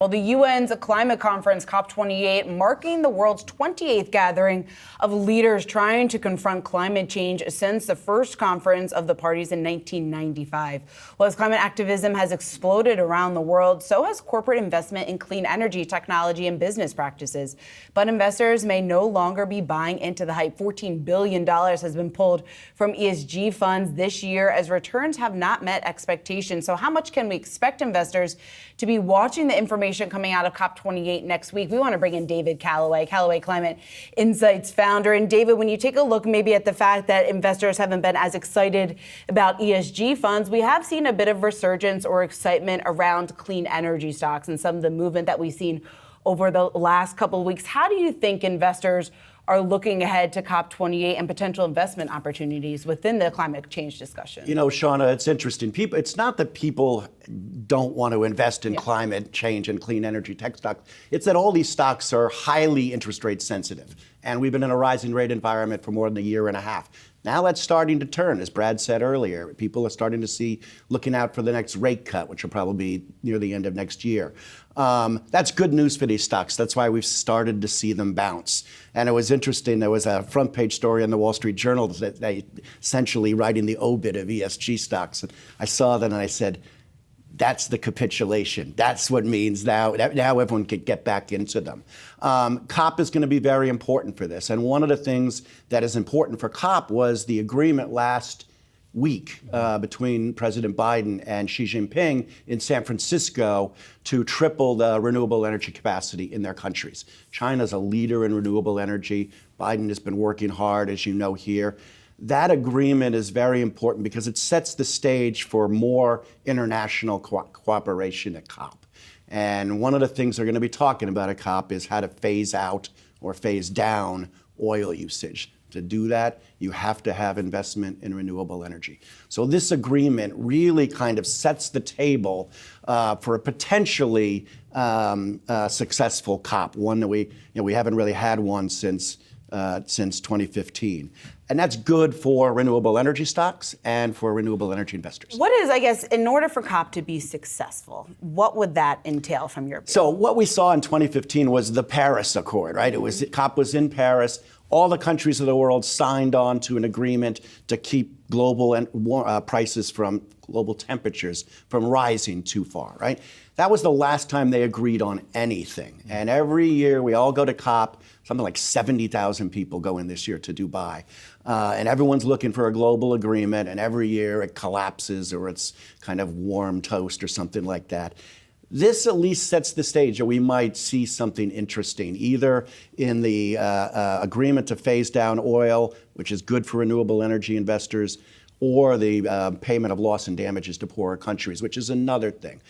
Well, the UN's climate conference, COP28, marking the world's 28th gathering of leaders trying to confront climate change since the first conference of the parties in 1995. Well, as climate activism has exploded around the world, so has corporate investment in clean energy, technology, and business practices. But investors may no longer be buying into the hype. $14 billion has been pulled from ESG funds this year as returns have not met expectations. So how much can we expect investors to be watching the information coming out of COP28 next week? We want to bring in David Callaway, Callaway Climate Insights Founder. And David, when you take a look maybe at the fact that investors haven't been as excited about ESG funds, we have seen a bit of resurgence or excitement around clean energy stocks and some of the movement that we've seen over the last couple of weeks. How do you think investors are looking ahead to COP28 and potential investment opportunities within the climate change discussion? You know, Shauna, it's interesting. It's not that people don't want to invest in climate change and clean energy tech stocks. It's that all these stocks are highly interest rate sensitive. And we've been in a rising rate environment for more than a year and a half. Now that's starting to turn, as Brad said earlier. People are starting to looking out for the next rate cut, which will probably be near the end of next year. That's good news for these stocks. That's why we've started to see them bounce. And it was interesting, there was a front page story in the Wall Street Journal that they essentially writing the obit of ESG stocks. And I saw that and I said, that's the capitulation. That's what means now everyone can get back into them. COP is going to be very important for this. And one of the things that is important for COP was the agreement last week between President Biden and Xi Jinping in San Francisco to triple the renewable energy capacity in their countries. China's a leader in renewable energy. Biden has been working hard, as you know, here. That agreement is very important because it sets the stage for more international cooperation at COP. And one of the things they're going to be talking about at COP is how to phase out or phase down oil usage. To do that, you have to have investment in renewable energy. So this agreement really kind of sets the table for a potentially successful COP, one that we haven't really had one since 2015. And that's good for renewable energy stocks and for renewable energy investors. What is, I guess, in order for COP to be successful, what would that entail from your view? So what we saw in 2015 was the Paris Accord, right? COP was in Paris. All the countries of the world signed on to an agreement to keep global prices from global temperatures from rising too far, right? That was the last time they agreed on anything. And every year we all go to COP, something like 70,000 people go in this year to Dubai. And everyone's looking for a global agreement, and every year it collapses or it's kind of warm toast or something like that. This at least sets the stage that we might see something interesting, either in the agreement to phase down oil, which is good for renewable energy investors, or the payment of loss and damages to poorer countries, which is another thing.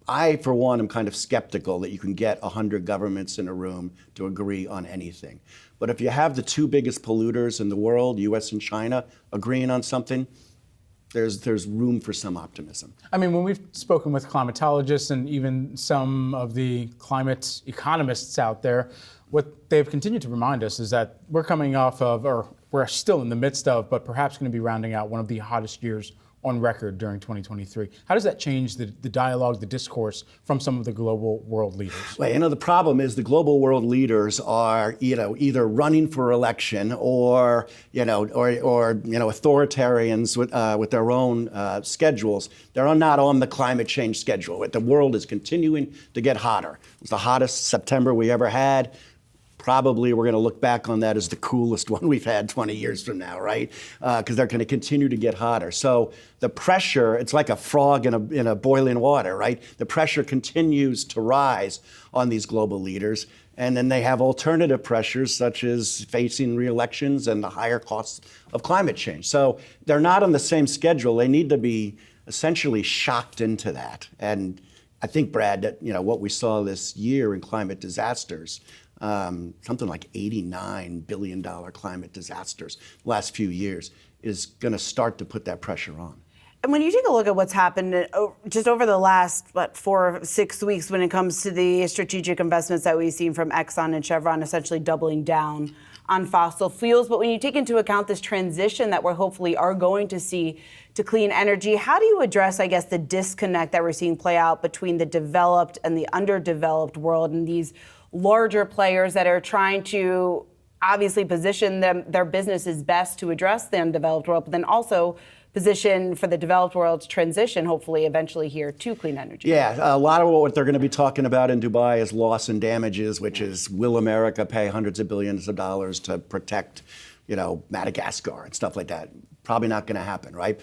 I, for one, am kind of skeptical that you can get 100 governments in a room to agree on anything. But if you have the two biggest polluters in the world, US and China, agreeing on something, there's room for some optimism. I mean, when we've spoken with climatologists and even some of the climate economists out there, what they've continued to remind us is that we're coming off of, or we're still in the midst of, but perhaps going to be rounding out one of the hottest years on record during 2023. How does that change the dialogue, the discourse from some of the global world leaders? Well, the problem is the global world leaders are, either running for election or authoritarians with their own schedules. They're not on the climate change schedule. The world is continuing to get hotter. It was the hottest September we ever had. Probably we're going to look back on that as the coolest one we've had 20 years from now, right? Because they're going to continue to get hotter. So the pressure, it's like a frog in a boiling water, right? The pressure continues to rise on these global leaders. And then they have alternative pressures, such as facing re-elections and the higher costs of climate change. So they're not on the same schedule. They need to be essentially shocked into that. And I think, Brad, that what we saw this year in climate disasters, something like $89 billion climate disasters the last few years, is going to start to put that pressure on. And when you take a look at what's happened just over the last, 4 or 6 weeks when it comes to the strategic investments that we've seen from Exxon and Chevron essentially doubling down on fossil fuels. But when you take into account this transition that we're hopefully are going to see to clean energy, how do you address, I guess, the disconnect that we're seeing play out between the developed and the underdeveloped world, and these larger players that are trying to obviously position their businesses best to address the undeveloped world, but then also position for the developed world's transition, hopefully eventually here, to clean energy? Yeah, a lot of what they're going to be talking about in Dubai is loss and damages, which is, will America pay hundreds of billions of dollars to protect, Madagascar and stuff like that? Probably not going to happen, right?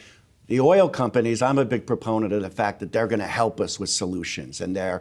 The oil companies, I'm a big proponent of the fact that they're going to help us with solutions. And a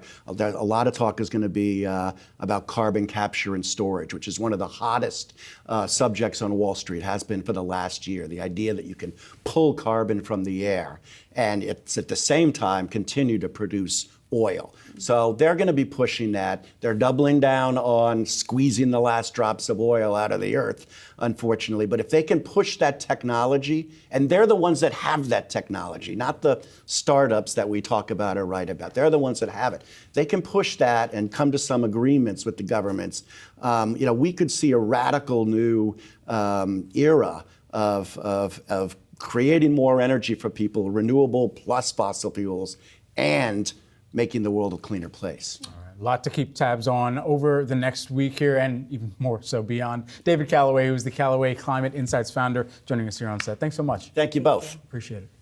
lot of talk is going to be about carbon capture and storage, which is one of the hottest subjects on Wall Street, has been for the last year. The idea that you can pull carbon from the air and it's at the same time continue to produce oil. So they're going to be pushing that. They're doubling down on squeezing the last drops of oil out of the earth, unfortunately. But if they can push that technology, and they're the ones that have that technology, not the startups that we talk about or write about. They're the ones that have it. They can push that and come to some agreements with the governments. We could see a radical new era of creating more energy for people, renewable plus fossil fuels, and making the world a cleaner place. All right. A lot to keep tabs on over the next week here, and even more so beyond. David Callaway, who's the Callaway Climate Insights Founder, joining us here on set. Thanks so much. Thank you both. Appreciate it.